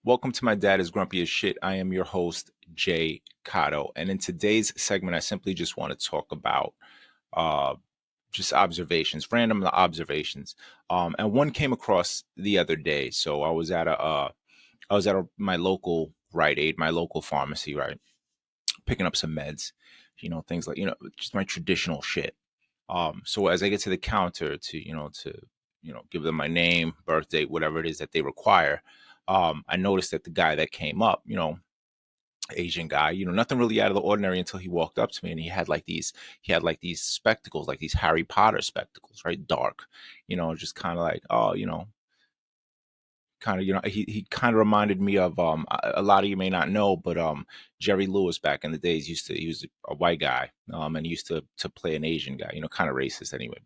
Welcome to My Dad is Grumpy as Shit. I am your host, Jay Cotto. And in today's segment, I simply just want to talk about uh, just observations, random observations. And one came across the other day. So I was at my local Rite Aid, my local pharmacy, right? Picking up some meds, things like, just my traditional shit. So as I get to the counter to give them my name, birth date, whatever it is that they require, I noticed that the guy that came up, Asian guy, nothing really out of the ordinary until he walked up to me and he had like these spectacles, like these Harry Potter spectacles, right? Dark, just kind of like, oh, he kind of reminded me of a lot of you may not know, but Jerry Lewis back in the days he was a white guy, and he used to play an Asian guy, kind of racist anyway,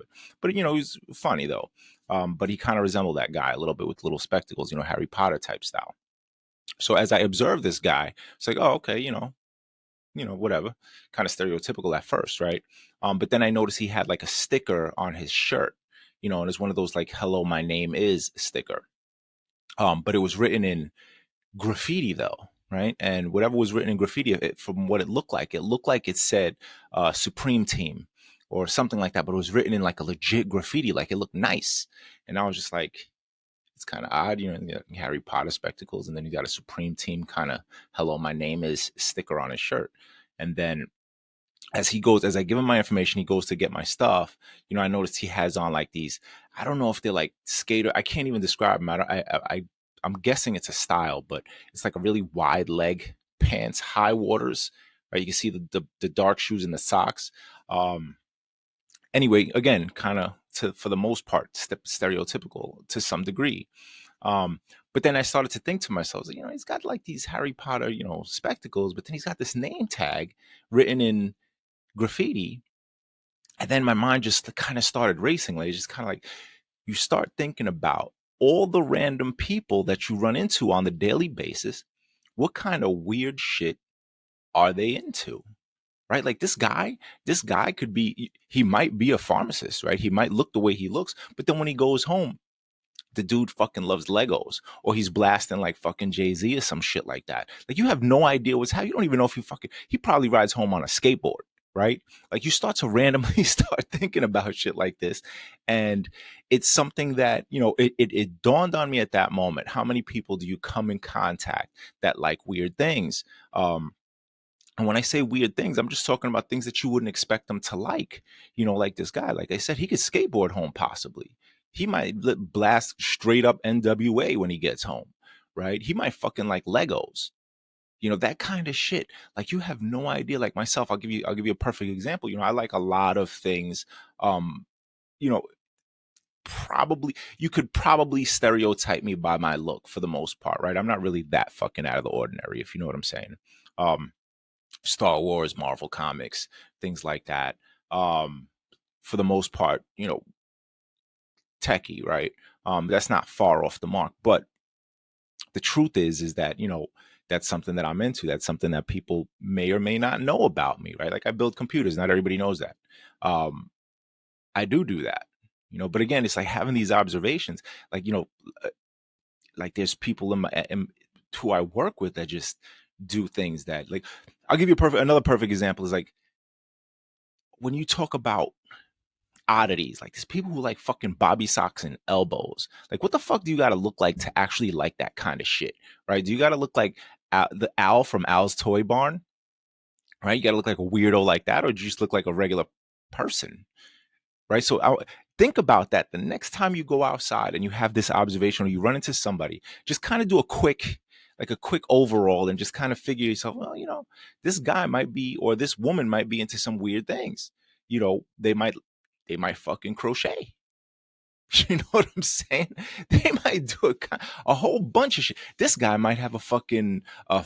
but he was funny though. But he kind of resembled that guy a little bit with little spectacles, Harry Potter type style. So as I observed this guy, it's like, oh, okay, whatever, kind of stereotypical at first, right? But then I noticed he had like a sticker on his shirt, and it's one of those like "Hello, my name is" sticker. But it was written in graffiti though, right? And whatever was written in graffiti, from what it looked like it said Supreme Team or something like that, but it was written in like a legit graffiti, like it looked nice. And I was just like, it's kind of odd, you got Harry Potter spectacles, and then you got a Supreme Team kind of "Hello, my name is" sticker on his shirt. And then as I give him my information, he goes to get my stuff. I noticed he has on like these. I don't know if they're like skater. I can't even describe them. I'm guessing it's a style, but it's like a really wide leg pants, high waters. Right, you can see the dark shoes and the socks. Um, anyway, again, kind of to for the most part stereotypical to some degree. Um, but then I started to think to myself, he's got like these Harry Potter, spectacles, but then he's got this name tag written in graffiti. And then my mind just kind of started racing. Like, it's just kind of like you start thinking about all the random people that you run into on the daily basis. What kind of weird shit are they into? Right? Like this guy could be, he might be a pharmacist, right? He might look the way he looks, but then when he goes home, the dude fucking loves Legos, or he's blasting like fucking Jay-Z or some shit like that. Like, you have no idea what's happening. You don't even know if he probably rides home on a skateboard, right? Like, you start to randomly start thinking about shit like this. And it's something that, it dawned on me at that moment. How many people do you come in contact that like weird things? And when I say weird things, I'm just talking about things that you wouldn't expect them to like. Like this guy, like I said, he could skateboard home possibly. He might blast straight up NWA when he gets home, right? He might fucking like Legos. That kind of shit. Like, you have no idea. Like myself, I'll give you a perfect example. I like a lot of things. Um, you know, Probably you could probably stereotype me by my look for the most part, right? I'm not really that fucking out of the ordinary, if you know what I'm saying. Um, Star Wars, Marvel comics, things like that. Um, for the most part, techie, right? That's not far off the mark. But the truth is that, that's something that I'm into. That's something that people may or may not know about me, right? Like, I build computers. Not everybody knows that. Um, I do that, but again, it's like having these observations, like, uh, like there's people who I work with that just do things that, like, I'll give you another perfect example is like when you talk about oddities. Like, there's people who like fucking bobby socks and elbows. Like, what the fuck do you got to look like to actually like that kind of shit, right? Do you got to look like the owl from Al's Toy Barn, right? You got to look like a weirdo like that, or do you just look like a regular person, right? So think about that the next time you go outside and you have this observation or you run into somebody. Just kind of do a quick overall, and just kind of figure yourself, well, this guy might be, or this woman might be into some weird things. They might fucking crochet. You know what I'm saying? They might do a whole bunch of shit. This guy might have a fucking uh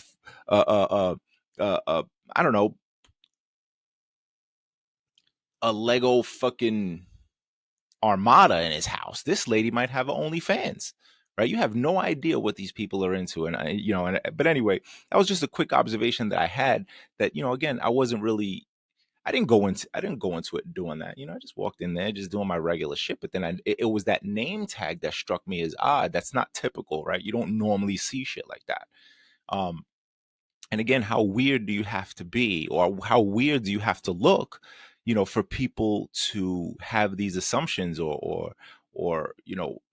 uh uh I don't know, a Lego fucking armada in his house. This lady might have OnlyFans, right? You have no idea what these people are into, and but anyway, that was just a quick observation that I had. That, again, I wasn't really. I didn't go into it doing that. I just walked in there just doing my regular shit. But then it was that name tag that struck me as odd. That's not typical, right? You don't normally see shit like that. Um, and again, how weird do you have to be, or how weird do you have to look, for people to have these assumptions, or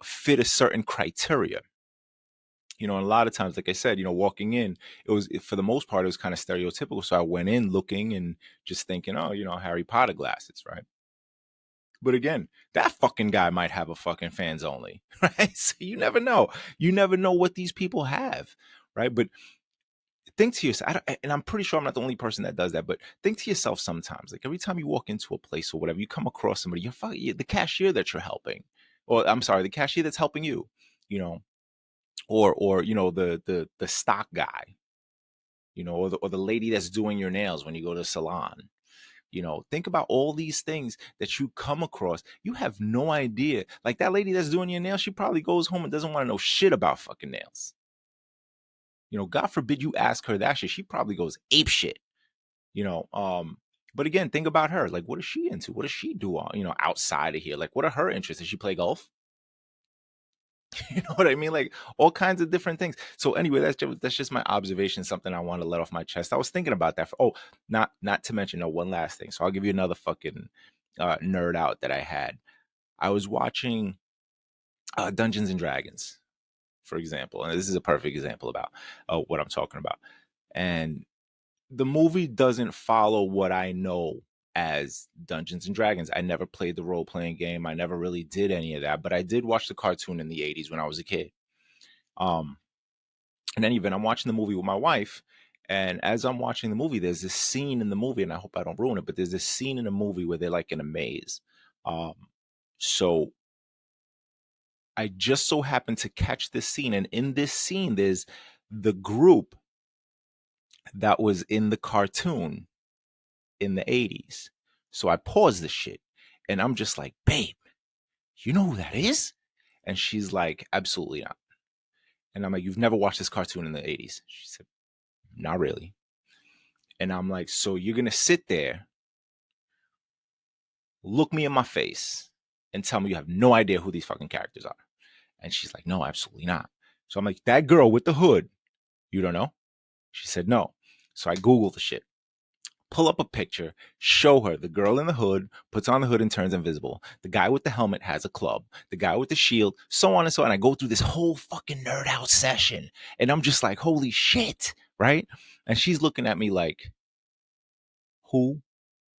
fit a certain criteria. And a lot of times, like I said, walking in, for the most part, it was kind of stereotypical. So I went in looking and just thinking, oh, Harry Potter glasses, right? But again, that fucking guy might have a fucking fans only, right? So you never know. You never know what these people have, right? But think to yourself, and I'm pretty sure I'm not the only person that does that, but think to yourself sometimes, like every time you walk into a place or whatever, you come across somebody, the cashier that you're helping, or I'm sorry, the cashier that's helping you, you know, or the stock guy, or the lady that's doing your nails when you go to the salon. Think about all these things that you come across. You have no idea. Like that lady that's doing your nails, she probably goes home and doesn't want to know shit about fucking nails. God forbid you ask her that shit. She probably goes ape shit. You know, um, but again, think about her. Like, what is she into? What does she do outside of here? Like, what are her interests? Does she play golf? You know what I mean? Like all kinds of different things. So anyway, that's just my observation, something I want to let off my chest. I was thinking about that. Not to mention, no, one last thing. So I'll give you another fucking nerd out that I had. I was watching Dungeons and Dragons, for example, and this is a perfect example about what I'm talking about. And the movie doesn't follow what I know as Dungeons and Dragons. I never played the role playing game. I never really did any of that, but I did watch the cartoon in the 80s when I was a kid. Um, in any event, I'm watching the movie with my wife. And as I'm watching the movie, there's this scene in the movie, and I hope I don't ruin it, but there's this scene in the movie where they're like in a maze. Um, so I just so happened to catch this scene. And in this scene, there's the group that was in the cartoon in the 80s. So I paused the shit and I'm just like, babe, you know who that is? And she's like, absolutely not. And I'm like, you've never watched this cartoon in the 80s? She said, not really. And I'm like, so you're going to sit there, look me in my face, and tell me you have no idea who these fucking characters are? And she's like, no, absolutely not. So I'm like, that girl with the hood, you don't know? She said, no. So I Googled the shit, pull up a picture, show her the girl in the hood, puts on the hood and turns invisible. The guy with the helmet has a club. The guy with the shield, so on and so on. I go through this whole fucking nerd out session. And I'm just like, holy shit, right? And she's looking at me like, who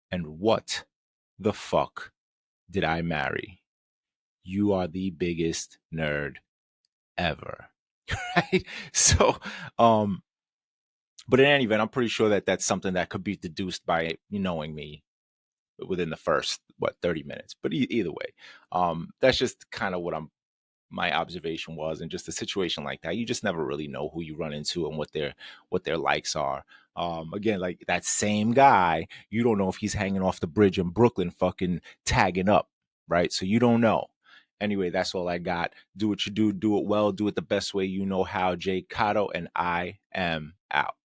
and what the fuck did I marry? You are the biggest nerd ever. Right? So, but in any event, I'm pretty sure that that's something that could be deduced by knowing me within the first 30 minutes. But either way, that's just kind of my observation was. And just a situation like that, you just never really know who you run into and what their likes are. Again, like that same guy, you don't know if he's hanging off the bridge in Brooklyn fucking tagging up, right? So you don't know. Anyway, that's all I got. Do what you do it well, do it the best way you know how. Jay Cotto, and I am out.